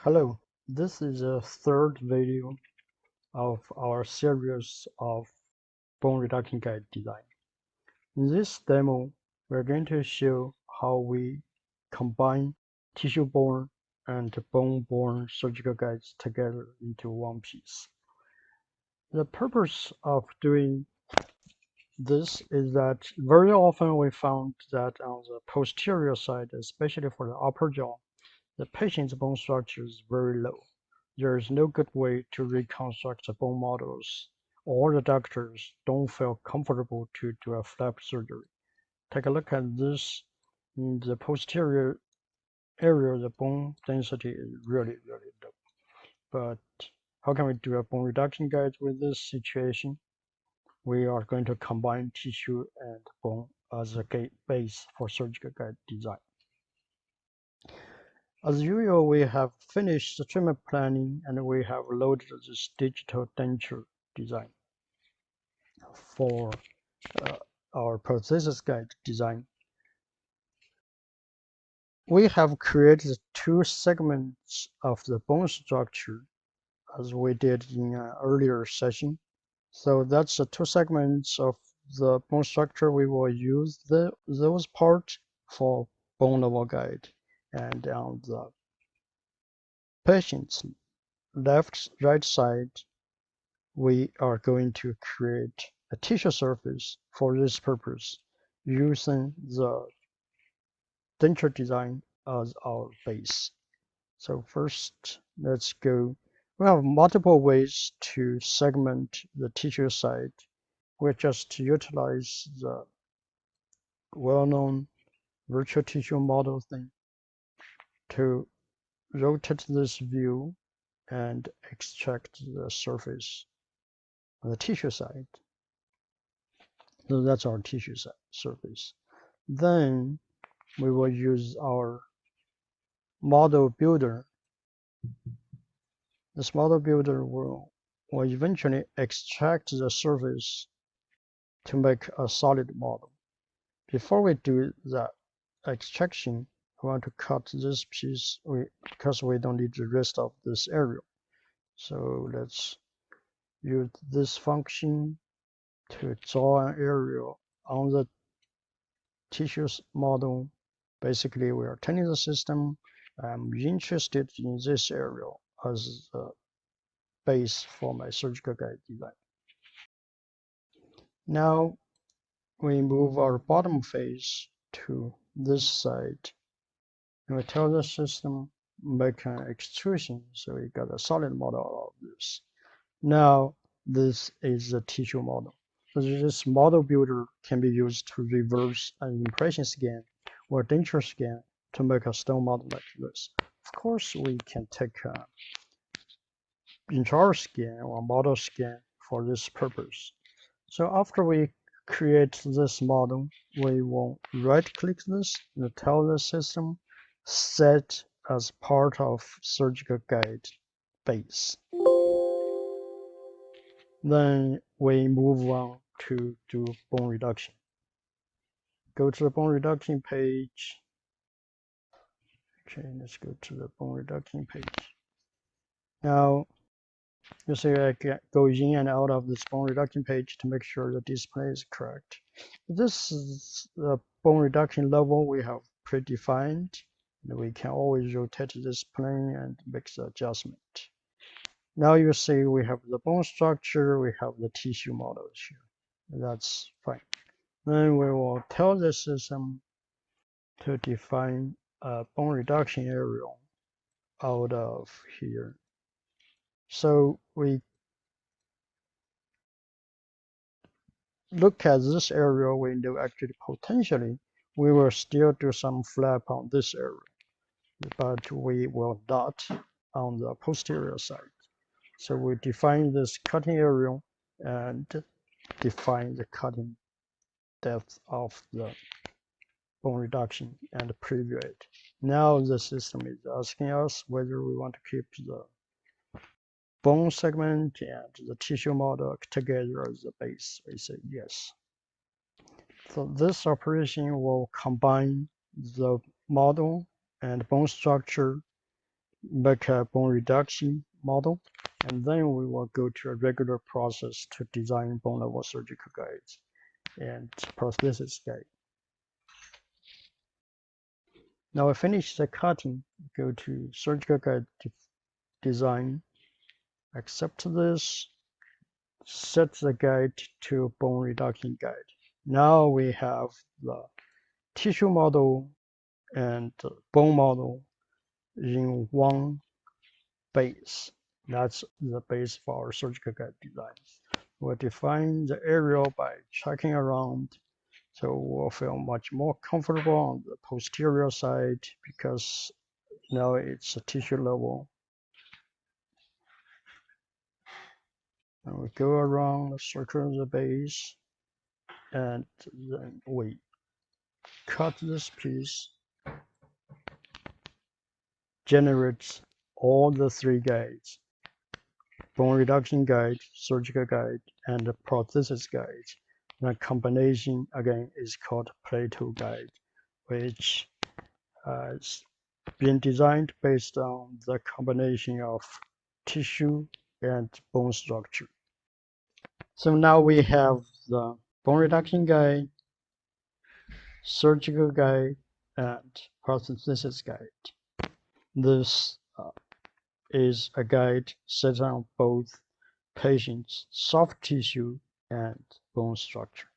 Hello, this is the third video of our series of bone reduction guide design. In this demo, we're going to show how we combine tissue-borne and bone-borne surgical guides together into one piece. The purpose of doing this is that very often we found that on the posterior side, especially for the upper jaw, the patient's bone structure is very low. There is no good way to reconstruct the bone models, or the doctors don't feel comfortable to do a flap surgery. Take a look at this. In the posterior area, the bone density is really low. But how can we do a bone reduction guide with this situation? We are going to combine tissue and bone as a base for surgical guide design. As usual, we have finished the treatment planning and we have loaded this digital denture design for our prosthesis guide design. We have created two segments of the bone structure as we did in an earlier session. So that's the two segments of the bone structure. We will use those parts for bone level guide. And on the patient's right side, we are going to create a tissue surface for this purpose using the denture design as our base. So first, let's go. We have multiple ways to segment the tissue side. We just utilize the well-known virtual tissue model thing to rotate this view and extract the surface on the tissue side. So that's our tissue surface. Then we will use our model builder. This model builder will eventually extract the surface to make a solid model. Before we do that extraction, I want to cut this piece because we don't need the rest of this area. So let's use this function to draw an area on the tissue model. Basically, we are telling the system I'm interested in this area as the base for my surgical guide design. Now we move our bottom face to this side and we tell the system make an extrusion, so we got a solid model of this. Now this is the tissue model. So this model builder can be used to reverse an impression scan or denture scan to make a stone model like this. Of course, we can take a intraoral scan or model scan for this purpose. So after we create this model, we will right-click this and tell the system set as part of surgical guide base. Then we move on to do bone reduction. Go to the bone reduction page. Okay, let's go to the bone reduction page. Now, you see I can go in and out of this bone reduction page to make sure the display is correct. This is the bone reduction level we have predefined. And we can always rotate this plane and make the adjustment. Now you see we have the bone structure, we have the tissue models here. That's fine. Then we will tell the system to define a bone reduction area out of here. So we look at this area, we know actually potentially we will still do some flap on this area, but we will not on the posterior side. So we define this cutting area and define the cutting depth of the bone reduction and preview it. Now the system is asking us whether we want to keep the bone segment and the tissue model together as the base. We say yes. So this operation will combine the model and bone structure make a bone reduction model, and then we will go to a regular process to design bone level surgical guides and prosthesis guide. Now I finish the cutting, go to surgical guide design, accept this, set the guide to bone reduction guide. Now we have the tissue model and bone model in one base. That's the base for our surgical guide design. We'll define the area by checking around, so we'll feel much more comfortable on the posterior side because now it's a tissue level. And we go around, circle the base, and then we cut this piece, generates all the three guides: bone reduction guide, surgical guide, and the prosthesis guide. The combination again is called Plateau guide, which has been designed based on the combination of tissue and bone structure. So now we have the bone reduction guide, surgical guide, and prosthesis guide. This is a guide set on both patients' soft tissue and bone structure.